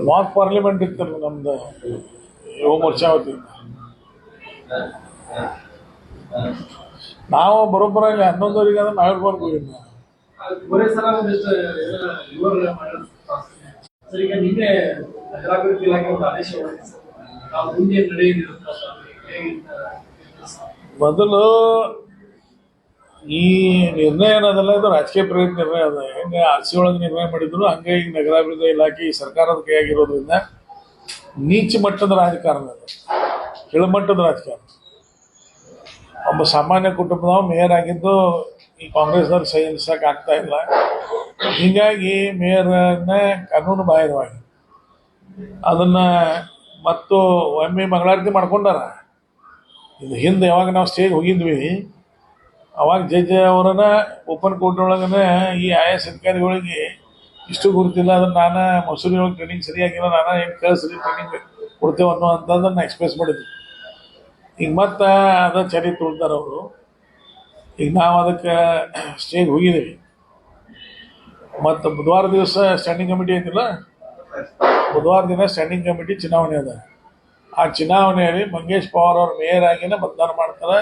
Mach parliament ಇತ್ತಲ್ಲ ನಮ್ದು ಯುವ ಮೋರ್ಚಾ ವತಿಯಿಂದ ನಾವು ಬರೋಬ್ಬರಾಗಿ 11ವರೆಗೆ ಅಂದ್ರೆ ನಾವೇ ಬರ್ಬೋದಿಲ್ಲ. ಮೊದಲು ಈ ನಿರ್ಣಯ ಏನದಲ್ಲ, ಇದು ರಾಜಕೀಯ ಪ್ರೇರಿತ ನಿರ್ಣಯ ಅದ. ಹೆಂಗೆ ಆರ್ಸಿ ಒಳಗೆ ನಿರ್ಣಯ ಮಾಡಿದ್ರು ಹಂಗೆ ಈಗ ನಗರಾಭಿವೃದ್ಧಿ ಇಲಾಖೆ ಈ ಸರ್ಕಾರದ ಕೈಯಾಗಿರೋದ್ರಿಂದ ನೀಚ ಮಟ್ಟದ ರಾಜಕಾರಣ ಅದು, ಕೆಳಮಟ್ಟದ ರಾಜಕಾರಣ. ಒಬ್ಬ ಸಾಮಾನ್ಯ ಕುಟುಂಬದವ ಮೇಯರ್ ಆಗಿದ್ದು ಈ ಕಾಂಗ್ರೆಸ್ನವ್ರು ಸಹಿಸಕ್ಕೆ ಆಗ್ತಾ ಇಲ್ಲ. ಹೀಗಾಗಿ ಮೇಯರ್ನ ಕಾನೂನು ಬಾಹಿರವಾಗಿ ಅದನ್ನ ಮತ್ತು ಒಮ್ಮೆ ಮಂಗಳಾರತಿ ಮಾಡ್ಕೊಂಡಾರ. ಇದು ಹಿಂದೆ ಯಾವಾಗ ನಾವು ಸ್ಟೇಜ್ ಹೋಗಿದ್ವಿ ಅವಾಗ ಜಡ್ಜ್ ಅವರನ್ನ ಓಪನ್ ಕೋರ್ಟ್ ಒಳಗನೆ ಈ IAS ಅಧಿಕಾರಿಗಳಿಗೆ ಇಷ್ಟು ಗುರುತಿಲ್ಲ, ಅದನ್ನು ನಾನು ಮಸೂರಿ ಒಳಗೆ ಟ್ರೈನಿಂಗ್ ಸರಿಯಾಗಿಲ್ಲ, ನಾನು ಏನು ಕಳಿಸ್ರಿ ಟ್ರೈನಿಂಗ್ ಕೊಡ್ತೇವೆ ಅನ್ನೋವಂಥದ್ದನ್ನು ಎಕ್ಸ್ಪ್ರೆಸ್ ಮಾಡಿದ್ವಿ. ಈಗ ಮತ್ತೆ ಅದ ಚರಿ ತುಳ್ತಾರೆ ಅವರು. ಈಗ ನಾವು ಅದಕ್ಕೆ ಸ್ಟೇಜ್ ಹೋಗಿದ್ದೀವಿ. ಮತ್ತು ಬುಧವಾರ ದಿವಸ ಸ್ಟ್ಯಾಂಡಿಂಗ್ ಕಮಿಟಿ ಐತಿಲ್ಲ, ಬುಧವಾರ ದಿನ ಸ್ಟ್ಯಾಂಡಿಂಗ್ ಕಮಿಟಿ ಚುನಾವಣೆ ಅದ. ಆ ಚುನಾವಣೆಯಲ್ಲಿ ಮಂಗೇಶ್ ಪವಾರ್ ಅವ್ರ ಮೇಯರ್ ಆಗಿನ ಮತದಾನ ಮಾಡ್ತಾರೆ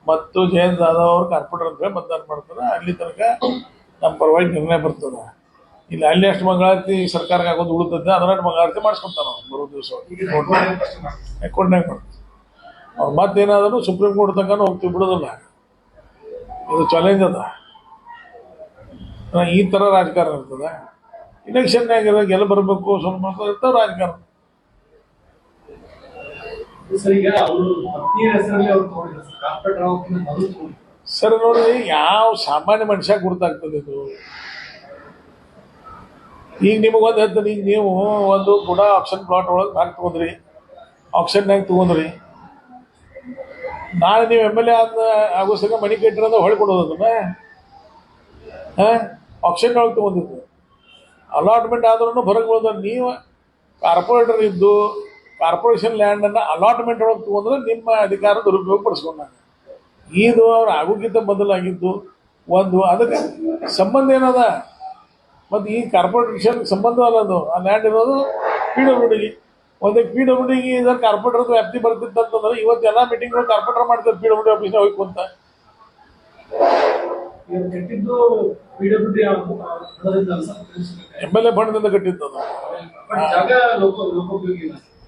ಮತ್ತು ಜಯಂತ್ ಜಾಧವ್ ಅವರು ಕಾರ್ಪೊರೇಟರ್ ಅಂತ ಮತದಾನ ಮಾಡ್ತಾರೆ. ಅಲ್ಲಿ ತನಕ ನಮ್ಮ ಪರವಾಗಿ ನಿರ್ಣಯ ಬರ್ತದೆ. ಇಲ್ಲಿ ಅಲ್ಲಿ ಅಷ್ಟು ಮಂಗಳಾರತಿ ಸರ್ಕಾರಕ್ಕೆ ಆಗೋದು ಉಳಿತದೆ, ಅದನ್ನ ಮಂಗಳಾರತಿ ಮಾಡಿಸ್ಕೊತಾರ ನಾವು ಬರೋ ದಿವಸ ಕೋರ್ಟ್ನಾಗ ಮಾಡ್ತೀವಿ. ಅವ್ರು ಮತ್ತೇನಾದರೂ ಸುಪ್ರೀಂ ಕೋರ್ಟ್ ತನಕ ಹೋಗ್ತೀವಿ, ಬಿಡೋದಿಲ್ಲ. ಇದು ಚಾಲೆಂಜ್ ಅದ. ಈ ಥರ ರಾಜಕಾರಣ ಇರ್ತದೆ. ಇಲೆಕ್ಷನ್ನಾಗ ಗೆಲ್ಲ ಬರಬೇಕು ಸ್ವಲ್ಪ ಇರ್ತಾವೆ ರಾಜಕಾರಣ. ಸರ್ ನೋಡಿ, ಯಾವ ಸಾಮಾನ್ಯ ಮನುಷ್ಯ ಗುರುತಾಗ್ತದೆ ಇದು. ಈಗ ನಿಮಗೊಂದು ಹೇಳ್ತೀನಿ, ಈಗ ನೀವು ಒಂದು ಕೂಡ ಆಪ್ಷನ್ ಪ್ಲಾಟ್ ಒಳಗೆ ಹಾಕಿ ತಗೊಂಡ್ರಿ, ಆಪ್ಷನ್ನಾಗ ತಗೊಂಡ್ರಿ, ನಾಳೆ ನೀವು MLA ಆಗೋಸ್ಕರ ಮನಿ ಕಟ್ಟಿರೋದು ಹೊಳೆ ಕೊಡೋದು ಅದನ್ನ ಆಪ್ಷನ್ ಒಳಗೆ ತಗೊಂಡಿದ್ದು. ಅಲಾಟ್ಮೆಂಟ್ ಆದ್ರೂ ಹೊರಗೆ ಬರೋದು. ನೀವು ಕಾರ್ಪೊರೇಟರ್ ಇದ್ದು ಕಾರ್ಪೊರೇಷನ್ ಲ್ಯಾಂಡನ್ನು ಅಲಾಟ್ಮೆಂಟ್ ಒಳಗೆ ತಗೊಂಡ್ರೆ ನಿಮ್ಮ ಅಧಿಕಾರ ದುರುಪಯೋಗ ಪಡಿಸ್ಕೊಂಡಾಗ ಇದು ಅವ್ರು ಆಗೋಕ್ಕಿಂತ ಬದಲಾಗಿದ್ದು ಒಂದು. ಅದಕ್ಕೆ ಸಂಬಂಧ ಏನದ, ಮತ್ತು ಈ ಕಾರ್ಪೊರೇಷನ್ ಸಂಬಂಧ ಅಲ್ಲ ಅದು. ಆ ಲ್ಯಾಂಡ್ ಇರೋದು PWDಗೆ. ಒಂದು PWDಗೆ ಇದರ ಕಾರ್ಪೊರೇಟರ್ದು ವ್ಯಾಪ್ತಿ ಬರ್ತಿತ್ತಂತಂದ್ರೆ ಇವತ್ತೆಲ್ಲ ಮೀಟಿಂಗ್ಗಳು ಕಾರ್ಪೊರೇಟರ್ ಮಾಡ್ತಾರೆ PWD ಆಫೀಸ್ನ ಹೋಗಿ ಕುಂತ. MLA ಫಂಡ್ದಿಂದ ಕಟ್ಟಿದ್ದು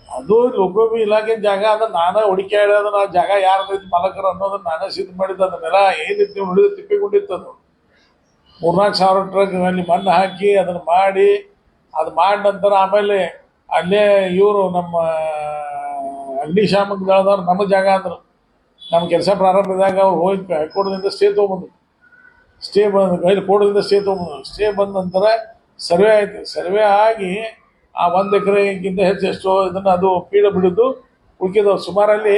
ಅದು ಲೋಕೋಪಯೋಗಿ ಇಲಾಖೆ ಜಾಗ. ಅದನ್ನ ನಾನೇ ಹುಡುಕಾಡಿ ಅದನ್ನ ಆ ಜಾಗ ಯಾರ್ದು ಮಾಲಕರು ಅನ್ನೋದನ್ನ ನಾನೇ ಸಿದ್ಧ ಮಾಡಿದ್ದು. ಅದನ್ನೆಲ್ಲ ಏನಿತ್ತು ನೀವು ಹಿಡಿದು ತಿಪ್ಪಿಕೊಂಡಿತ್ತು. ಅದು 3-4 ಸಾವಿರ ಟ್ರಕ್ ಅಲ್ಲಿ ಮಣ್ಣು ಹಾಕಿ ಅದನ್ನು ಮಾಡಿ, ಅದು ಮಾಡಿದ ನಂತರ ಆಮೇಲೆ ಅಲ್ಲೇ ಇವರು ನಮ್ಮ ಅಗ್ನಿಶಾಮಕ ದಳದವ್ರು ನಮ್ಮ ಜಾಗ ಅಂದರು. ನಮ್ಮ ಕೆಲಸ ಪ್ರಾರಂಭದಾಗ ಅವ್ರು ಹೋಗಿ ಹೈಕೋರ್ಟ್ದಿಂದ ಸ್ಟೇ ತೊಗೊಂಬಂದ್ರು. ಸ್ಟೇ ಬಂದು ಕೋರ್ಟ್ದಿಂದ ಸ್ಟೇ ತೊಗೊಂಬಂದ್ರು. ಸ್ಟೇ ಬಂದ ನಂತರ ಸರ್ವೆ ಆಯಿತು. ಸರ್ವೆ ಆಗಿ ಆ 1 ಎಕರೆಗಿಂತ ಹೆಚ್ಚೆಷ್ಟು ಇದನ್ನು ಅದು PWDದು ಉಳ್ಕಿದವು. ಸುಮಾರಲ್ಲಿ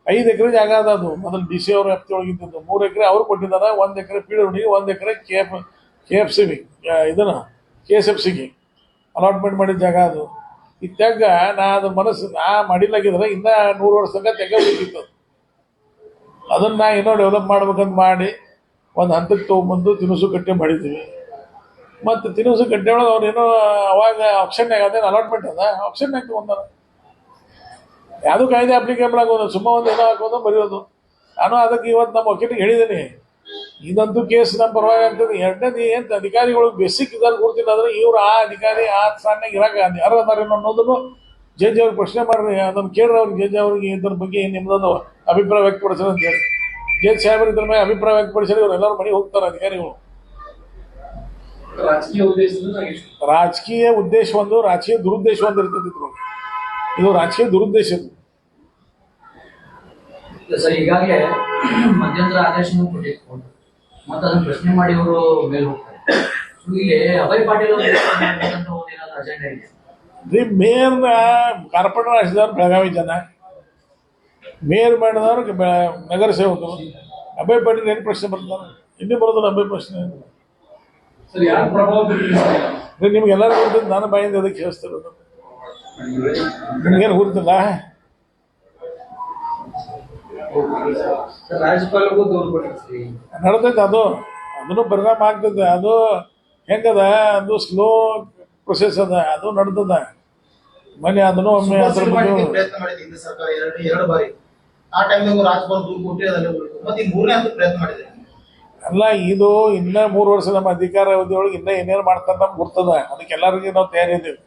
5 ಎಕರೆ ಜಾಗ ಅದ. ಅದು ಮೊದಲು DC ಅವ್ರ ವ್ಯಾಪ್ತಿ ಒಳಗಿದ್ದು. 3 ಎಕರೆ ಅವ್ರು ಕೊಟ್ಟಿದ್ದಾರೆ, 1 ಎಕರೆ PWDಗೆ, 1 ಎಕರೆ KFCಗೆ ಇದನ್ನು KSFCಗೆ ಅಲಾಟ್ಮೆಂಟ್ ಮಾಡಿದ ಜಾಗ ಅದು. ಈ ತೆಗ್ಗ ನಾ ಅದು ಮನಸ್ಸು ನಾ ಮಾಡಿಲಾಗಿದ್ರೆ ಇನ್ನೂ 100 ವರ್ಷ ತನಕ ತೆಗ್ಗ ಬೇಕಿತ್ತು. ಅದನ್ನು ನಾ ಏನೋ ಡೆವಲಪ್ ಮಾಡ್ಬೇಕಂತ ಮಾಡಿ ಒಂದು ಹಂತಕ್ಕೆ ತೊಗೊಂಬಂದು ತಿನಿಸು ಕಟ್ಟೆ ಮಾಡಿದ್ದೀವಿ. ಮತ್ತು ತಿನಿಸು ಕಟ್ಟೆ ಒಳಗೆ ಅವ್ರೇನೋ ಅವಾಗ ಆಪ್ಷನ್ನಾಗ ಅದೇನು ಅಲಾಟ್ಮೆಂಟ್ ಅದ, ಆಪ್ಷನ್ನಾಗ ತೊಗೊಂಡಾರ. ಯಾವುದೂ ಕಾಯ್ದೆ ಅಪ್ಲಿಕೇಬಲ್ ಆಗೋದು, ಸುಮ್ಮ ಒಂದು ಏನೋ ಹಾಕೋದು ಬರೆಯೋದು. ನಾನು ಅದಕ್ಕೆ ಇವತ್ತು ನಮ್ಮ ವಕೀಲಿಗೆ ಹೇಳಿದ್ದೀನಿ, ಇದಂತೂ ಕೇಸ್ ನಮ್ಮ ಪರವಾಗಿ ಆಗ್ತದೆ. ಎರಡನೇದು ಏನು ಅಧಿಕಾರಿಗಳು ಬೇಸಿಕ್ ಇದಾರು ಕೊಡ್ತಿಲ್ಲ ಅಂದರೆ ಇವ್ರು ಆ ಅಧಿಕಾರಿ ಆ ಸ್ಥಾನದಾಗ ಇರೋಕೆ ಯಾರು ಅದಾರೇನೋ ಅನ್ನೋದನ್ನು ಜಡ್ಜ್ ಅವ್ರಿಗೆ ಪ್ರಶ್ನೆ ಮಾಡ್ರಿ, ಅದನ್ನು ಕೇಳ್ರಿ ಅವ್ರಿಗೆ. ಜಡ್ಜ್ ಅವ್ರಿಗೆ ಇದ್ರ ಬಗ್ಗೆ ನಿಮ್ಮದೊಂದು ಅಭಿಪ್ರಾಯ ವ್ಯಕ್ತಪಡಿಸ್ರಿ ಅಂತ ಹೇಳಿ ಜಡ್ಜ್ ಸಾಹೇಬರು ಇದ್ರ ಮೇಲೆ ಅಭಿಪ್ರಾಯ ವ್ಯಕ್ತಪಡಿಸಿದ್ರೆ ಇವ್ರು ಎಲ್ಲರೂ ಮನೆಗೆ ಹೋಗ್ತಾರೆ ಅಧಿಕಾರಿಗಳು. ರಾಜಕೀಯ ಉದ್ದೇಶ ಒಂದು, ರಾಜಕೀಯ ದುರುದ್ದೇಶ ಒಂದು ಇರ್ತದೆ. ಇದು ರಾಜಕೀಯ ದುರುದ್ದೇಶ. ಸರ್, ಈಗಾಗಲೇ ಮಧ್ಯಂತರ ಆದೇಶ ಕೊಟ್ಟಿತ್ತು ಮತ್ತು ಅದನ್ನು ಪ್ರಶ್ನೆ ಮಾಡಿ ಅವರು ಮೇಲೆ ಹೋಗ್ತಾರೆ. ಇಲ್ಲಿ ಅಭಯ್ ಪಾಟೀಲ್ ಅಜೆಂಡಾ ಇದೆ. ಮೇಯರ್ನ ಕಾರ್ಪೊರೇಟರ್ ಹಾಕಿದವ್ರು ಬೆಳಗಾವಿ ಜನ, ಮೇಯರ್ ಮಾಡಿದವ್ರು ನಗರ ಸೇವಕರು. ಅಭಯ್ ಪಾಟೀಲ್ ಏನು ಪ್ರಶ್ನೆ ಬರ್ತಾರೆ? ಇನ್ನೂ ಬರೋದಿಲ್ಲ ಅಭಯ್ ಪ್ರಶ್ನೆ. ನಿಮ್ಗೆಲ್ಲರೂ ಗೊತ್ತಿದ್ದು ನಾನು ಬಾಯಿಂದ ಅದಕ್ಕೆ ಹೇಳ್ತಿರೋದು. ನಿಮ್ಗೇನು ಗೊತ್ತಿಲ್ಲ? ನಡ್ತೈತೆ ಅದು, ಅದನ್ನು ಪರಿಣಾಮ ಆಗ್ತದೆ. ಅದು ಹೆಂಗದ, ಅದು ಸ್ಲೋ ಪ್ರೊಸೆಸ್ ಅದ, ಅದು ನಡೆದದ. ಮನೆ ಅದನ್ನು ಒಮ್ಮೆ ಅದ್ರ ಬಗ್ಗೆ ಪ್ರಯತ್ನ ಮಾಡಿದೆ ಹಿಂದೆ ಸರ್ಕಾರ ಎರಡು ಬಾರಿ. ಆ ಟೈಮ್ನಾಗ ರಾಜಭವನ ದೂರು ಕೊಟ್ಟು ಅದಲ್ಲೇ ಉಳಿತು. ಮತ್ತೆ ಈ ಮೂರನೇ ಹಂತ ಪ್ರಯತ್ನ ಮಾಡಿದೆ. ಅಲ್ಲ, ಇದು ಇನ್ನ 3 ವರ್ಷ ನಮ್ಮ ಅಧಿಕಾರ ಅವಧಿಯೊಳಗೆ ಇನ್ನ ಏನೇನು ಮಾಡ್ತಾರೆ ನಮ್ಗೆ ಗೊತ್ತದ. ಅದಕ್ಕೆ ಎಲ್ಲರಿಗೂ ನಾವು ತಯಾರಿದ್ದೀವಿ.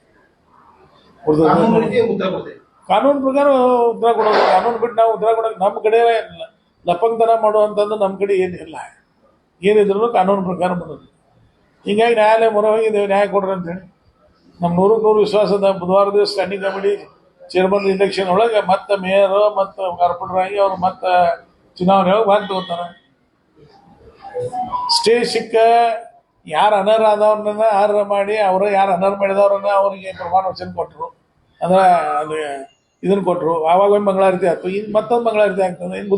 ಕಾನೂನು ರೀತಿ ಉತ್ತರ ಕೊಡ್ತೇವೆ. ಕಾನೂನು ಪ್ರಕಾರ ಉತ್ತರ ಕೊಡೋದು. ಕಾನೂನು ಬಿಟ್ಟು ನಾವು ಉತ್ತರ ಕೊಡೋದು ನಮ್ಮ ಕಡೆ ಲಪಂಗತನ ಮಾಡುವಂಥದ್ದು ನಮ್ಮ ಕಡೆ ಏನಿಲ್ಲ. ಏನಿದ್ರು ಕಾನೂನು ಪ್ರಕಾರ ಮಾಡೋದು. ಹೀಗಾಗಿ ನ್ಯಾಯಾಲಯ ಮೊರೆ ಹೋಗಿದ್ದೇವೆ, ನ್ಯಾಯ ಕೊಡ್ರಿ ಅಂತೇಳಿ. ನಮ್ಮ 100% ವಿಶ್ವಾಸದ ಬುಧವಾರ ದಿವಸ ಸ್ಟ್ಯಾಂಡಿಂಗ್ ಕಮಿಟಿ ಚೇರ್ಮನ್ ಇಲೆಕ್ಷನ್ ಒಳಗೆ ಮತ್ತೆ ಮೇಯರ್ ಮತ್ತು ಕಾರ್ಪೊರೇಟರ್ ಆಗಿ ಅವ್ರು ಮತ್ತೆ ಚುನಾವಣೆ ಒಳಗೆ ಭಾಗ ತಗೋತಾರೆ. ಸ್ಟೇ ಸಿಕ್ಕ ಯಾರು ಅನರ್ಹ ಆದವ್ರನ್ನ ಅರ್ಹ ಮಾಡಿ ಅವರು ಯಾರು ಅನರ್ಹ ಮಾಡಿದವ್ರನ್ನ ಅವರಿಗೆ ಪ್ರಮಾಣ ವಚನ ಕೊಟ್ಟರು. ಅಂದ್ರೆ ಅದು ಇದನ್ನು ಕೊಟ್ಟರು. ಆವಾಗ ಒಂದು ಮಂಗಳಾರತಿ ಆಯ್ತು, ಇನ್ನು ಮತ್ತೊಂದು ಮಂಗಳಾರತಿ ಆಗ್ತದೆ. ಇನ್ನು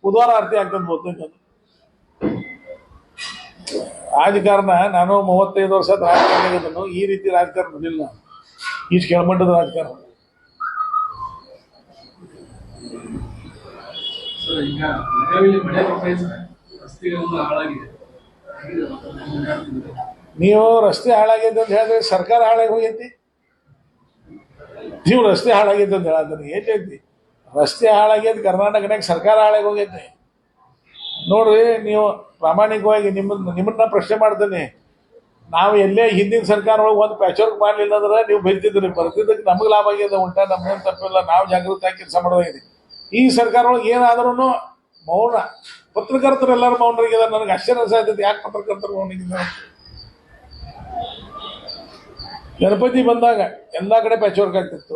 ಬುಧವಾರ ಆರತಿ ಆಗ್ತದೆ ಬಹುತೇಕ. ರಾಜಕಾರಣ ನಾನು 35 ವರ್ಷ ರಾಜಕಾರಣ, ಈ ರೀತಿ ರಾಜಕಾರಣ ಇರಲಿಲ್ಲ. ಇಷ್ಟು ಕೆಳಮಟ್ಟದ ರಾಜಕಾರಣ. ಈಗ ಮಳೆ ರಸ್ತೆಗಳೆಲ್ಲ ಹಾಳಾಗಿದೆ. ನೀವು ರಸ್ತೆ ಹಾಳಾಗಿದೆ ಅಂತ ಹೇಳಿದ್ರೆ ಸರ್ಕಾರ ಹಾಳಾಗಿ ಹೋಗೈತಿ. ನೀವು ರಸ್ತೆ ಹಾಳಾಗಿದೆ ಅಂತ ಹೇಳತ್ತೀರಿ, ಏನೈತಿ? ರಸ್ತೆ ಹಾಳಾಗ್ಯದ ಕರ್ನಾಟಕನಾಗ ಸರ್ಕಾರ ಹಾಳಾಗಿ ಹೋಗೈತಿ. ನೋಡ್ರಿ, ನೀವು ಪ್ರಾಮಾಣಿಕವಾಗಿ ನಿಮ್ಮನ್ನ ಪ್ರಶ್ನೆ ಮಾಡ್ತೇನೆ. ನಾವು ಎಲ್ಲೇ ಹಿಂದಿನ ಸರ್ಕಾರ ಒಳಗೆ ಒಂದು ಪ್ಯಾಚ್ ವರ್ಕ್ ಮಾಡಲಿಲ್ಲ ಅಂದ್ರೆ ನೀವು ಬೈತಿದ್ರಿ. ಬರ್ತಿದ್ದಕ್ಕೆ ನಮಗೆ ಲಾಭ ಆಗಿದೆ, ಉಲ್ಟಾ ನಮ್ಗೇನು ತಪ್ಪಿಲ್ಲ, ನಾವು ಜಾಗೃತಿ ಕೆಲಸ ಮಾಡೋದಾಗಿದೆ. ಈ ಸರ್ಕಾರ ಒಳಗೆ ಏನಾದ್ರೂ ಮೌನ. ಪತ್ರಕರ್ತರು ಎಲ್ಲರೂ ಮೌನರಾಗಿದ್ದಾರೆ. ನನಗೆ ಆಶ್ಚರ್ಯ ಸಾಧ್ಯತೆ, ಯಾಕೆ ಪತ್ರಕರ್ತರು ಮೌನಿಗಿದ್ದಾರೆ? ಗಣಪತಿ ಬಂದಾಗ ಎಲ್ಲ ಕಡೆ ಪ್ಯಾಚ್ ವರ್ಕ್ ಆಗ್ತಿತ್ತು.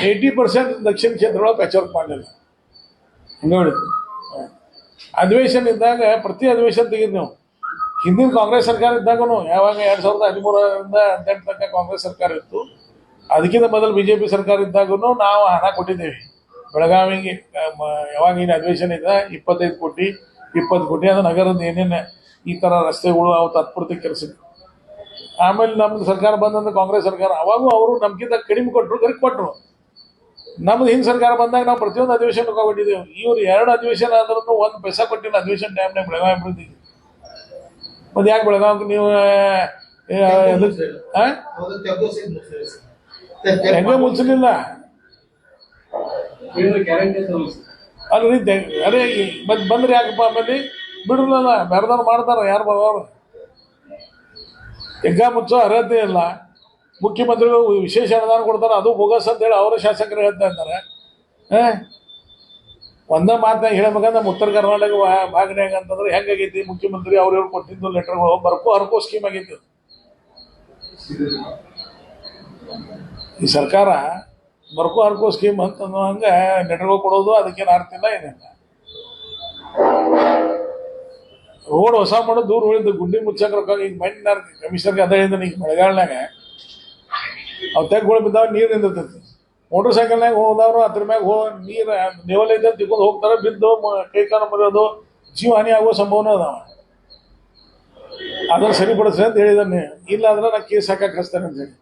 80% ದಕ್ಷಿಣ ಕ್ಷೇತ್ರ ಒಳಗೆ ಪ್ಯಾಚ್ ವರ್ಕ್ ಮಾಡಲಿಲ್ಲ. ನೋಡಿದ್ವಿ ಅಧಿವೇಶನ ಇದ್ದಾಗ ಪ್ರತಿ ಅಧಿವೇಶನ ತೆಗೆದು ನೀವು. ಹಿಂದಿನ ಕಾಂಗ್ರೆಸ್ ಸರ್ಕಾರ ಇದ್ದಾಗೂ ಯಾವಾಗ 2013ರಿಂದ 2018 ತನಕ ಕಾಂಗ್ರೆಸ್ ಸರ್ಕಾರ ಇತ್ತು. ಅದಕ್ಕಿಂತ ಮೊದಲು BJP ಸರ್ಕಾರ ಇದ್ದಾಗೂ ನಾವು ಹಣ ಕೊಟ್ಟಿದ್ದೇವೆ ಬೆಳಗಾವಿಗೆ. ಯಾವಾಗ ಏನು ಅಧಿವೇಶನ ಇದೆ 25 ಕೋಟಿ 20 ಕೋಟಿ ಅದು ನಗರದ ಏನೇನು ಈ ಥರ ರಸ್ತೆಗಳು ಅವು ತತ್ಪೂರ್ತಿ ಕೆಲಸ. ಆಮೇಲೆ ನಮ್ದು ಸರ್ಕಾರ ಬಂದಂದ್ರೆ ಕಾಂಗ್ರೆಸ್ ಸರ್ಕಾರ, ಅವಾಗೂ ಅವರು ನಮ್ಗಿಂತ ಕಡಿಮೆ ಕೊಟ್ಟರು, ಗರಿಕ್ ಕೊಟ್ಟರು. ನಮ್ದು ಹಿಂದೆ ಸರ್ಕಾರ ಬಂದಾಗ ನಾವು ಪ್ರತಿಯೊಂದು ಅಧಿವೇಶನ ಕೊಟ್ಟಿದ್ದೇವೆ. ಇವ್ರು 2 ಅಧಿವೇಶನ ಆದ್ರೂ 1 ಪೈಸಾ ಕೊಟ್ಟಿಲ್ಲ ಅಧಿವೇಶನ ಟೈಮ್ನಾಗ ಬೆಳಗಾವಿ ಅಭಿವೃದ್ಧಿಗೆ. ಮತ್ತೆ ಯಾಕೆ ಬೆಳಗಾವಿಗೆ ನೀವು ಹೆಂಗೆ ಮುಚ್ಚಲಿಲ್ಲ? ಅಲ್ರಿ, ಅದೇ ಮತ್ತೆ ಬಂದ್ರೆ ಯಾಕಪ್ಪ ಆಮೇಲೆ ಬಿಡ್ರಲ್ಲ, ಬೇರೆದವ್ರು ಮಾಡ್ತಾರ, ಯಾರು ಬರೋರು? ಹೆಗ್ಗ ಮುಚ್ಚೋ ಅರ್ಹತೆ ಇಲ್ಲ. ಮುಖ್ಯಮಂತ್ರಿಗಳು ವಿಶೇಷ ಅನುದಾನ ಕೊಡ್ತಾರೆ, ಅದು ಬೋಗಸ್ ಅಂತೇಳಿ ಅವರ ಶಾಸಕರು ಹೇಳ್ತಾ ಇದ್ದಾರೆ. ಒಂದೇ ಮಾತನಾಗ ಹೇಳ್ಬೇಕಂದ್ರೆ ನಮ್ಮ ಉತ್ತರ ಕರ್ನಾಟಕ ಭಾಗನ್ಯಾಗ ಅಂತಂದ್ರೆ ಹೆಂಗಾಗೈತಿ, ಮುಖ್ಯಮಂತ್ರಿ ಅವ್ರು ಕೊಟ್ಟಿದ್ದು ಲೆಟರ್ಗಳು ಹರ್ಕೋ ಸ್ಕೀಮ್ ಆಗೈತಿ. ಈ ಸರ್ಕಾರ ಹರ್ಕೋ ಸ್ಕೀಮ್ ಅಂತಂದು ಹಂಗೆ ಲೆಟರ್ಗಳು ಕೊಡೋದು, ಅದಕ್ಕೇನು ಅರ್ಥ ಇಲ್ಲ, ಏನಿಲ್ಲ. ರೋಡ್ ಹೊಸ ಮಾಡೋದು ದೂರ ಉಳಿದು ಗುಂಡಿ ಮುಚ್ಚಕ್ಕೆ ರೊಕ್ಕ. ಈಗ ಮೈನಾರ್ ಕಮಿಷನರ್ಗೆ ಅದ ಹೇಳಿದ್ರೆ ಈಗ ಮಳೆಗಾಲನಾಗ ಅವು ತೆಗ್ಗಳು ಬಿದ್ದಾವ, ನೀರು ನಿಂದಿರ್ತೈತಿ. ಮೋಟರ್ ಸೈಕಲ್ನಾಗ ಹೋದವ್ರು ಅದ್ರ ಮ್ಯಾಗ ನೀರು ನೇವಲಿಂದ ತಿಳ್ಕೊಂಡು ಹೋಗ್ತಾರೆ, ಬಿದ್ದು ಕೈ ಕಾಲು ಮರೆಯೋದು, ಜೀವ ಹಾನಿ ಆಗೋ ಸಂಭವನೂ ಅದಾವ. ಅದನ್ನು ಸರಿಪಡಿಸ್ರಿ ಅಂತ ಹೇಳಿದಾನೆ. ಇಲ್ಲ ಅಂದ್ರೆ ನಾನು ಕೇಸ್ ಹಾಕಕ್ಕೆ ಹಚ್ತೇನೆ ಅಂತ ಹೇಳಿ.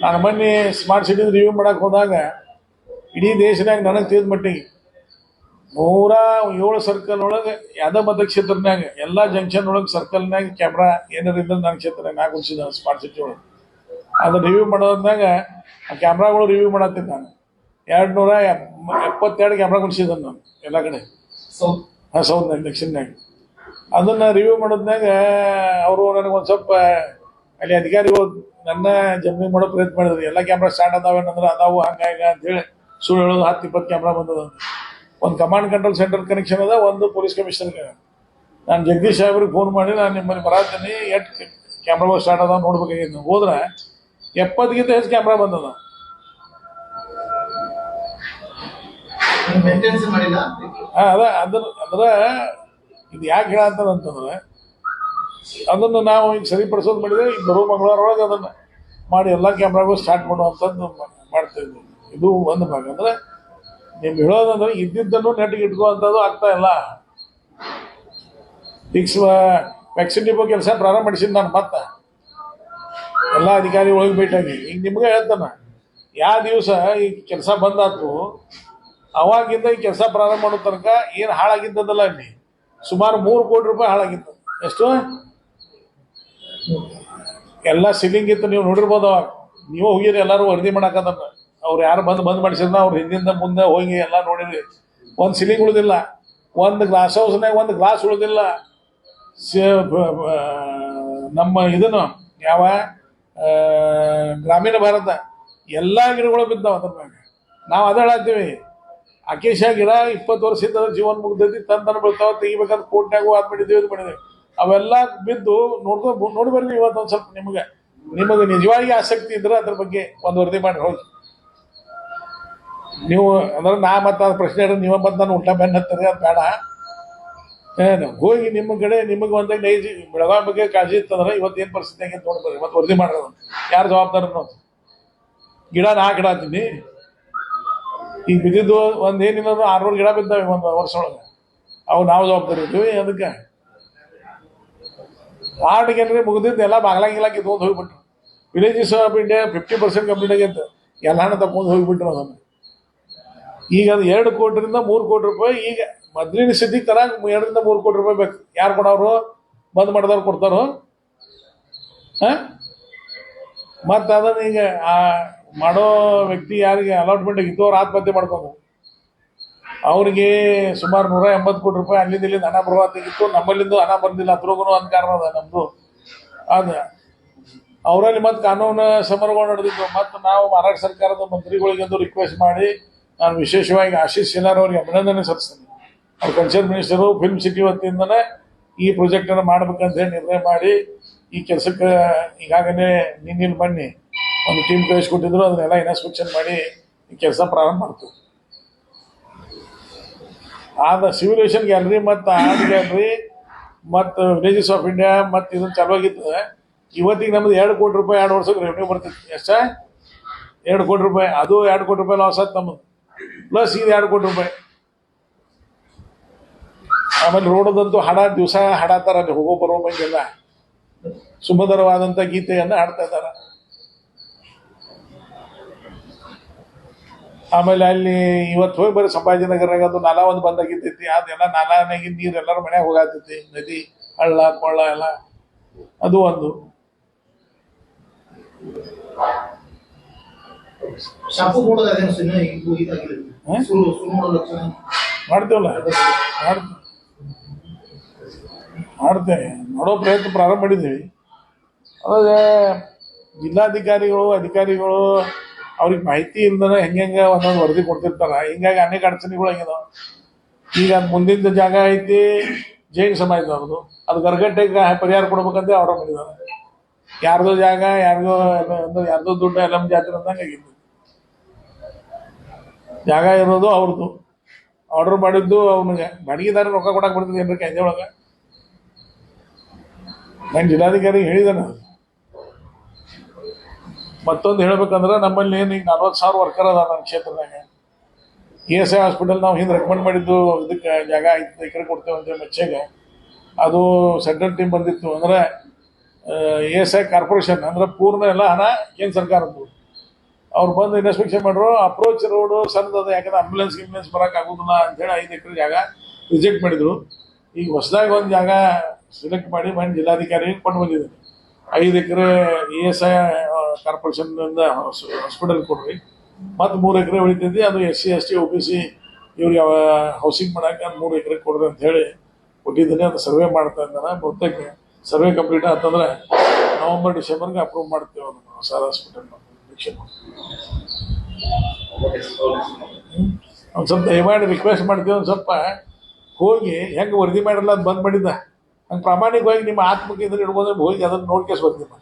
ನಾನು ಮೊನ್ನೆ ಸ್ಮಾರ್ಟ್ ಸಿಟಿ ರಿವ್ಯೂ ಮಾಡಕ್ಕೆ ಹೋದಾಗ ಇಡೀ ದೇಶನಾಗ ನನಗೆ ತಿಳಿದ ಮಟ್ಟಿಗೆ 107 ಸರ್ಕಲ್ ಒಳಗೆ ಯಾವುದೇ ಮತಕ್ಷೇತ್ರನಾಗ ಎಲ್ಲ ಜಂಕ್ಷನ್ ಒಳಗೆ ಸರ್ಕಲ್ನಾಗ ಕ್ಯಾಮ್ರಾ ಏನಾರು ಇದ್ರೆ ನನ್ನ ಕ್ಷೇತ್ರನಾಗ ನಾ ಕುಡಿಸಿದ ಸ್ಮಾರ್ಟ್ ಸಿಟಿ ಒಳಗೆ. ಅದು ರಿವ್ಯೂ ಮಾಡೋದ್ನಾಗ ಆ ಕ್ಯಾಮ್ರಾಗಳು ರಿವ್ಯೂ ಮಾಡತ್ತಿದ್ದೆ ನಾನು. 272 ಕ್ಯಾಮ್ರಾ ಕುಡಿಸಿದ್ದೆ ನಾನು ಎಲ್ಲ ಕಡೆ. ಸೌತ್ನಾಗ ದಕ್ಷಿಣನಾಗ ಅದನ್ನು ರಿವ್ಯೂ ಮಾಡೋದ್ನಾಗ ಅವರು ನನಗೊಂದು ಸ್ವಲ್ಪ ಅಲ್ಲಿ ಅಧಿಕಾರಿಗಳು ನನ್ನ ಜಂಪಿಂಗ್ ಮಾಡೋ ಪ್ರಯತ್ನ ಮಾಡಿದ್ರು. ಎಲ್ಲ ಕ್ಯಾಮ್ರಾ ಸ್ಟಾರ್ಟ್ ಅದಾವೇನಂದ್ರೆ ಅದಾವು ಹಂಗಾಗಿ ಅಂತೇಳಿ ಸುಳ್ಳು ಹೇಳೋದು. 10-20 ಕ್ಯಾಮ್ರಾ ಬಂದದ. ಒಂದು ಕಮಾಂಡ್ ಕಂಟ್ರೋಲ್ ಸೆಂಟರ್ ಕನೆಕ್ಷನ್ ಅದ, ಒಂದು ಪೊಲೀಸ್ ಕಮಿಷನರ್ಗೆ. ನಾನು ಜಗದೀಶ್ ಸಾಹೇಬ್ರಿಗೆ ಫೋನ್ ಮಾಡಿ ನಾನು ನಿಮ್ಮಲ್ಲಿ ಬರಾತೀನಿ, ಎಷ್ಟು ಕ್ಯಾಮ್ರಾಗಳು ಸ್ಟಾರ್ಟ್ ಅದಾವ ನೋಡ್ಬೇಕಾಗಿತ್ತು. ಹೋದ್ರೆ 70ಗಿಂತ ಹೆಚ್ಚು ಕ್ಯಾಮ್ರಾ ಬಂದದ. ಅದ್ರ ಇದು ಯಾಕೆ ಹೇಳತ್ತಂತಂದ್ರೆ ಅದನ್ನು ನಾವು ಈಗ ಸರಿಪಡಿಸೋದು ಮಾಡಿದ್ರೆ ಈಗ ಬರೋ ಮಂಗಳವಾರ ಒಳಗೆ ಅದನ್ನು ಮಾಡಿ ಎಲ್ಲ ಕ್ಯಾಮ್ರಾಗಳು ಸ್ಟಾರ್ಟ್ ಮಾಡುವಂಥದ್ದು ಮಾಡ್ತಾ ಇದ್ದೀವಿ. ಇದು ಒಂದು ಭಾಗ. ಅಂದರೆ ನೀವು ಹೇಳೋದಂದ್ರೆ ಇದ್ದಿದ್ದನ್ನು ನೆಟ್ಗೆ ಇಟ್ಕೊಳ್ಳೋಂಥದ್ದು ಆಗ್ತಾ ಇಲ್ಲ. ಫಿಕ್ಸ್ ವ್ಯಾಕ್ಸಿನ್ ಡಿಪೋ ಕೆಲಸ ಪ್ರಾರಂಭ ಮಾಡಿಸಿದ್ದು ನಾನು ಮತ್ತೆ ಎಲ್ಲ ಅಧಿಕಾರಿ ಒಳಗೆ ಭೇಟಿಯಾಗಿ ಈಗ ನಿಮ್ಗೆ ಹೇಳ್ತಾನೆ, ಯಾವ ದಿವಸ ಈ ಕೆಲಸ ಬಂದಾತು ಅವಾಗಿಂದ ಈ ಕೆಲಸ ಪ್ರಾರಂಭ ಮಾಡೋ ತನಕ ಏನು ಹಾಳಾಗಿದ್ದದಲ್ಲ ಅಲ್ಲಿ ಸುಮಾರು 3 ಕೋಟಿ ರೂಪಾಯಿ ಹಾಳಾಗಿತ್ತು. ಎಷ್ಟು? ಎಲ್ಲ ಸೀಲಿಂಗ್ ಇತ್ತು, ನೀವು ನೋಡಿರ್ಬೋದು ಅವಾಗ. ನೀವು ಹೋಗಿರಿ ಎಲ್ಲರೂ ವರದಿ ಮಾಡಕ್ಕಂತ. ಅವ್ರು ಯಾರು ಬಂದ್ ಮಾಡಿಸಿದ್ನ ಅವ್ರು ಹಿಂದಿಂದ ಮುಂದೆ ಹೋಗಿ ಎಲ್ಲ ನೋಡಿರಿ. ಒಂದು ಸೀಲಿಂಗ್ ಉಳಿದಿಲ್ಲ, ಒಂದು ಗ್ಲಾಸ್ ಹೌಸ್ನಾಗ ಒಂದು ಗ್ಲಾಸ್ ಉಳಿದಿಲ್ಲ. ನಮ್ಮ ಇದನ್ನು ಯಾವ ಗ್ರಾಮೀಣ ಭಾರತ ಎಲ್ಲ ಗಿಡಗಳು ಬಿದ್ದಾವ ಅದ್ರ ಮ್ಯಾಗ. ನಾವು ಅದೇ ಹೇಳತ್ತೀವಿ, ಅಕೇಶ ಗಿಡ 20 ವರ್ಷದಿಂದ ಜೀವನ ಮುಗ್ದೈತಿ, ತಂದನ ಬೀಳ್ತಾವ, ತೆಗಿಬೇಕಂತ ಕೋರ್ಟ್ನಾಗೂ ಅದು ಮಾಡಿದ್ದೀವಿ ಇದು ಮಾಡಿದ್ದೀವಿ. ಅವೆಲ್ಲ ಬಿದ್ದು ನೋಡಿ ಬರ್ರಿ. ಇವತ್ತು ಒಂದು ಸ್ವಲ್ಪ ನಿಮಗೆ ನಿಜವಾಗಿ ಆಸಕ್ತಿ ಇದ್ರೆ ಅದ್ರ ಬಗ್ಗೆ ಒಂದು ವರದಿ ಮಾಡಿ ಹೋಗಿ. ನೀವು ಅಂದ್ರೆ ನಾ ಮತ್ತೆ ಅದು ಪ್ರಶ್ನೆ ಇರೋದು ನೀವೇ ಬಂದು ನಾನು ಉಲ್ಟಾ ಬೆನ್ನ ಹತ್ತಾರೆ, ಅದು ಬೇಡ. ಹೋಗಿ ನಿಮ್ಮ ಕಡೆ ನಿಮಗೆ ಒಂದಾಗ ನೈಜ ಬೆಳಗಾವಿ ಬಗ್ಗೆ ಕಾಳಜಿ ಇತ್ತಂದ್ರೆ ಇವತ್ತೇನು ಪರಿಸ್ಥಿತಿ ಹೆಂಗೆ ನೋಡಿ ಬರ್ರಿ, ಮತ್ತೆ ವರದಿ ಮಾಡೋದು ಯಾರು ಜವಾಬ್ದಾರ ಅನ್ನೋದು. ಗಿಡ ನಾ ಗಿಡ ಅಂತೀನಿ, ಈಗ ಬಿದ್ದಿದ್ದು ಒಂದು ಏನಿಲ್ಲ 600 ಗಿಡ ಬಿದ್ದಾವೆ ಒಂದು ವರ್ಷ ಒಳಗೆ. ಅವು ನಾವು ಜವಾಬ್ದಾರಿ ಇದ್ದೀವಿ. ಅದಕ್ಕೆ ಆರ್ಡ್ಗೆಲ್ರಿ ಮುಗಿದಿದ್ದು ಎಲ್ಲ ಬಾಗ್ಲಾಗಿಲ್ಲ ತೊಗೊಂಡು ಹೋಗ್ಬಿಟ್ರು. ವಿಲೇಜಸ್ ಆಫ್ ಇಂಡಿಯಾ 50% ಕಂಪ್ಲೀಟ್ ಆಗೈತೆ, ಎಲ್ಲ ಹಣ ತಗೊಂಡು ಹೋಗ್ಬಿಟ್ರು ಅದನ್ನು. ಈಗ ಅದು 2 ಕೋಟಿಯಿಂದ 3 ಕೋಟಿ ರೂಪಾಯಿ. ಈಗ ಮೊದಲಿನ ಸ್ಥಿತಿಗೆ ತರ 2 ರಿಂದ 3 ಕೋಟಿ ರೂಪಾಯಿ ಬೇಕು. ಯಾರು ಕೊಡೋರು? ಬಂದ್ ಮಾಡಿದವ್ರು ಕೊಡ್ತಾರೋ? ಮತ್ತು ಅದನ್ನು ಈಗ ಆ ಮಾಡೋ ವ್ಯಕ್ತಿ ಯಾರಿಗೆ ಅಲಾಟ್ಮೆಂಟ್ ಆಗಿತ್ತು ಅವ್ರು ಆತ್ಮಹತ್ಯೆ ಮಾಡ್ಕೊಂಡು, ಅವ್ರಿಗೆ ಸುಮಾರು 180 ಕೋಟಿ ರೂಪಾಯಿ ಅಲ್ಲಿಂದ ಇಲ್ಲಿಂದ ಹಣ ಬರುವಂತಾಗಿತ್ತು. ನಮ್ಮಲ್ಲಿಂದ ಹಣ ಬಂದಿಲ್ಲ, ಅದ್ರಾಗೂ ಒಂದು ಕಾರಣ ಅದ ನಮ್ಮದು. ಅದು ಅವರಲ್ಲಿ ಮತ್ತು ಕಾನೂನು ಸಮರಗಳು ನಡೆದಿದ್ದು. ಮತ್ತು ನಾವು ಮಹಾರಾಷ್ಟ್ರ ಸರ್ಕಾರದ ಮಂತ್ರಿಗಳಿಗೆಂದು ರಿಕ್ವೆಸ್ಟ್ ಮಾಡಿ ನಾನು ವಿಶೇಷವಾಗಿ ಆಶೀಶ್ ಶೆಲಾರ್ ಅವರಿಗೆ ಅಭಿನಂದನೆ ಸಲ್ಲಿಸ್ತೇನೆ. ಅವ್ರು ಕಲ್ಚರ್ ಮಿನಿಸ್ಟರು ಫಿಲ್ಮ್ ಸಿಟಿ ವತಿಯಿಂದನೇ ಈ ಪ್ರಾಜೆಕ್ಟನ್ನು ಮಾಡ್ಬೇಕಂತ ಹೇಳಿ ನಿರ್ಣಯ ಮಾಡಿ ಈ ಕೆಲಸಕ್ಕೆ ಈಗಾಗಲೇ ನಿನ್ನೆ ಬನ್ನಿ ಒಂದು ಟೀಮ್ ಕಳಿಸ್ಕೊಟ್ಟಿದ್ರು. ಅದನ್ನೆಲ್ಲ ಇನ್ಸ್ಪೆಕ್ಷನ್ ಮಾಡಿ ಈ ಕೆಲಸ ಪ್ರಾರಂಭ ಮಾಡ್ತೀವಿ. ಆದ ಸಿವಿಲೇಷನ್ ಗ್ಯಾಲರಿ ಮತ್ತು ಆರ್ಟ್ ಗ್ಯಾಲರಿ ಮತ್ತು ವಿಲೇಜಸ್ ಆಫ್ ಇಂಡಿಯಾ ಮತ್ತು ಇದನ್ನು ಚಾಲುವಾಗಿತ್ತು. ಇವತ್ತಿಗೆ ನಮ್ದು 2 ಕೋಟಿ ರೂಪಾಯಿ 2 ವರ್ಷಕ್ಕೆ ರೆವೆನ್ಯೂ ಬರ್ತಿತ್ತು. ಎಷ್ಟ? 2 ಕೋಟಿ ರೂಪಾಯಿ. ಅದು 2 ಕೋಟಿ ರೂಪಾಯಿ ಲಾಸ್ ಆಯ್ತು ನಮ್ಮದು, ಪ್ಲಸ್ ಇದು 2 ಕೋಟಿ ರೂಪಾಯಿ. ಆಮೇಲೆ ರೋಡದಂತೂ ದಿವಸ ಹಾಡಾತಾರ, ಅಲ್ಲಿ ಹೋಗೋ ಬರೋ ಮಂಗೆಲ್ಲ ಸುಮಧುರವಾದಂಥ ಗೀತೆಯನ್ನು ಹಾಡ್ತಾ ಇದ್ದಾರೆ. ಆಮೇಲೆ ಅಲ್ಲಿ ಇವತ್ತು ಹೋಗಿ ಬರೀ ಸಂಭಾಜಿನಗರಾಗ ಅದು ನಾಲಾ ಒಂದು ಬಂದಾಗಿರ್ತೈತಿ. ಅದೆಲ್ಲ ನಾಲಾನಾಗಿನ ನೀರು ಎಲ್ಲರೂ ಮನೆಯಾಗ ಹೋಗಾತೈತಿ, ನದಿ ಹಳ್ಳ ಕೊಳ್ಳ ಎಲ್ಲ. ಅದು ಒಂದು ಶಾಪು ಕೊಡೋದು ಅದೇನು ಸಿನ್ನ ಇದು ಇದಾಗಿಲ್ಲ. ಮಾಡ್ತೇವಲ್ಲ, ಮಾಡ್ತೇವೆ, ಮಾಡೋ ಪ್ರಯತ್ನ ಪ್ರಾರಂಭ ಮಾಡಿದ್ದೀವಿ. ಅವಾಗ ಜಿಲ್ಲಾಧಿಕಾರಿಗಳು ಅಧಿಕಾರಿಗಳು ಅವ್ರಿಗೆ ಮಾಹಿತಿ ಇಲ್ದನ ಹೆಂಗೆ ಒಂದೊಂದು ವರದಿ ಕೊಡ್ತಿರ್ತಾರ. ಹಿಂಗಾಗಿ ಅನೇಕ ಅಡಚಣೆಗಳು ಆಗಿದಾವ. ಈಗ ಅದು ಮುಂದಿನ ಜಾಗ ಐತಿ ಜೈನ್ ಸಮಾಜ ಅವ್ರದ್ದು, ಅದು ಗರ್ಗಟ್ಟೆಗೆ ಪರಿಹಾರ ಕೊಡ್ಬೇಕಂತ ಆರ್ಡರ್ ಮಾಡಿದ್ದಾರೆ. ಯಾರ್ದೋ ಜಾಗ ಯಾರ್ದೋ ದುಡ್ಡು ಎಲ್ಲ ಜಾತ್ರೆ ಅಂದಂಗೆ ಆಗಿದ್ದು. ಜಾಗ ಇರೋದು ಅವ್ರದ್ದು, ಆರ್ಡರ್ ಮಾಡಿದ್ದು ಅವನಿಗೆ ಬಾಡಿಗೆದಾರ ರೊಕ್ಕ ಕೊಡಕ್ಕೆ ಬರ್ತದೆ ಏನ್ರಿ ಕ್ಯಾಂಜೆ ಒಳಗೆ. ನಾನು ಜಿಲ್ಲಾಧಿಕಾರಿ ಹೇಳಿದ್ದಾನೆ. ಮತ್ತೊಂದು ಹೇಳ್ಬೇಕಂದ್ರೆ ನಮ್ಮಲ್ಲಿ ಏನು ಈಗ 40,000 ವರ್ಕರ್ ಅದ ನನ್ನ ಕ್ಷೇತ್ರದಾಗ. ESI ಹಾಸ್ಪಿಟಲ್ ನಾವು ಹಿಂದೆ ರೆಕಮೆಂಡ್ ಮಾಡಿದ್ದು ಇದಕ್ಕೆ ಜಾಗ 5 ಎಕರೆ ಕೊಡ್ತೇವೆ ಅಂತೇಳಿ ಮೆಚ್ಚೆಗೆ. ಅದು ಸೆಂಟ್ರಲ್ ಟೀಮ್ ಬಂದಿತ್ತು. ಅಂದರೆ ESI ಕಾರ್ಪೊರೇಷನ್ ಅಂದರೆ ಪೂರ್ಣ ಎಲ್ಲ ಹಣ ಕೇಂದ್ರ ಸರ್ಕಾರದ್ದು. ಅವ್ರು ಬಂದು ಇನ್ಸ್ಪೆಕ್ಷನ್ ಮಾಡ್ರು. ಅಪ್ರೋಚ್ ರೋಡು ಸಣ್ಣದ, ಯಾಕಂದ್ರೆ ಆಂಬುಲೆನ್ಸ್ ಬರೋಕೆ ಆಗೋದಿಲ್ಲ ಅಂತೇಳಿ 5 ಎಕರೆ ಜಾಗ ರಿಜೆಕ್ಟ್ ಮಾಡಿದರು. ಈಗ ಹೊಸದಾಗಿ ಒಂದು ಜಾಗ ಸೆಲೆಕ್ಟ್ ಮಾಡಿ ಜಿಲ್ಲಾಧಿಕಾರಿಗೆ ಕೊಂಡು ಬಂದಿದ್ದಾರೆ. 5 ಎಕರೆ ESI ಕಾರ್ಪೊರೇಷನ್ನಿಂದ ಹಾಸ್ಪಿಟಲ್ ಕೊಡ್ರಿ, ಮತ್ತು 3 ಎಕರೆ ಉಳಿತೈತಿ. ಅದು SC ST OBC ಇವ್ರಿಗೆ ಹೌಸಿಂಗ್ ಮಾಡೋಕೆ ಅದು 3 ಎಕರೆ ಕೊಡ್ರಿ ಅಂತ ಹೇಳಿ ಕೊಟ್ಟಿದ್ದೀನಿ. ಅದು ಸರ್ವೆ ಮಾಡ್ತಾ ಇದ್ದಾನೆ. ಬಹುತೇಕ ಸರ್ವೆ ಕಂಪ್ಲೀಟ್ ಆತಂದ್ರೆ ನವಂಬರ್ ಡಿಸೆಂಬರ್ಗೆ ಅಪ್ರೂವ್ ಮಾಡ್ತೇವೆ ಅದನ್ನು ಹೊಸ ಹಾಸ್ಪಿಟಲ್. ಒಂದು ಸ್ವಲ್ಪ ದಯಮಾಡಿ ರಿಕ್ವೆಸ್ಟ್ ಮಾಡ್ತೀವಿ, ಒಂದು ಸ್ವಲ್ಪ ಹೋಗಿ ಹೆಂಗೆ ವರದಿ ಮಾಡಿರಲ್ಲ ಅದು ಬಂದ್ ಮಾಡಿದ್ದ ಹಂಗೆ ಪ್ರಾಮಾಣಿಕವಾಗಿ ನಿಮ್ಮ ಆತ್ಮಕ್ಕೆ ಇದನ್ನು ಇಡ್ಬೋದು. ಹೋಗಿ ಅದನ್ನು ನೋಡ್ಕೇಸ್ ಬರ್ತೀವಿ.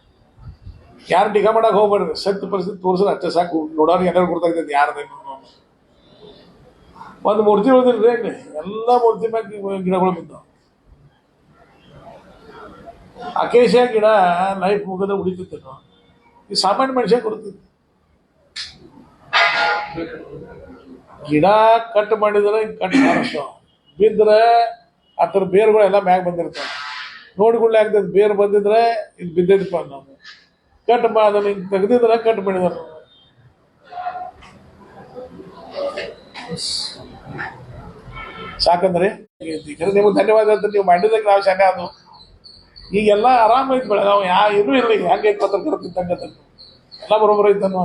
ಯಾರು ಟೀಕಾ ಮಾಡಕ್ಕೆ ಹೋಗ್ಬಾರ್ದು. ಸತ್ಯ ಪರಿಸ್ಥಿತಿ ತೋರಿಸಿದ್ರೆ ಅಷ್ಟೇ ಸಾಕು. ನೋಡೋರಿಗೆ ಎಲ್ಲರೂ ಗೊತ್ತಾಗ್ತೈತೆ ಯಾರ್ದೇನು. ಒಂದು ಮೂರ್ತಿ ಉಳಿದಿಲ್ರಿ, ಎಲ್ಲ ಮೂರ್ತಿ ಮ್ಯಾಗ ಗಿಡಗಳು ಬಿದ್ದಾವ. ಅಕೇಶ ಗಿಡ ಲೈಫ್ ಮುಗದ ಉಳಿತಿತ್ತು. ಈ ಸಾಮಾನ್ಯ ಮನುಷ್ಯ ಕೊಡ್ತಿತ್ತು. ಗಿಡ ಕಟ್ ಮಾಡಿದ್ರೆ ಕಟ್ ಮಾಡಿಸ್ತಾವ, ಬಿದ್ದರೆ ಅದ್ರ ಬೇರುಗಳು ಎಲ್ಲ ಮ್ಯಾಗ ಬಂದಿರ್ತಾವೆ. ನೋಡಿಕೊಳ್ಳಿ ಆಗ್ತದೆ, ಬೇರು ಬಂದಿದ್ರೆ ಇದು ಬಿದ್ದಿದ್ದಪ್ಪ ನಾವು ಕಟ್ ಅದನ್ನು ಹಿಂಗೆ ತೆಗೆದಿದ್ರೆ ಕಟ್ ಮಾಡಿದ್ರು. ಸಾಕಂದ್ರೆ ನಿಮಗೆ ಧನ್ಯವಾದ ಅಂತ ನೀವು ಮಾಡಿದಕ್ಕೆ ನಾವು ಶಾನೆ ಅದು. ಈಗೆಲ್ಲ ಆರಾಮ ಐತಿ ಬೆಳಗಾವಿ ಏನೂ ಇಲ್ಲ, ಹೆಂಗೈತಿ ಪತ್ರಕರ್ತ ಇದ್ದಂಗೆ ಎಲ್ಲ ಬರೋಬ್ಬರ ಐತೆ ಅನ್ನೋ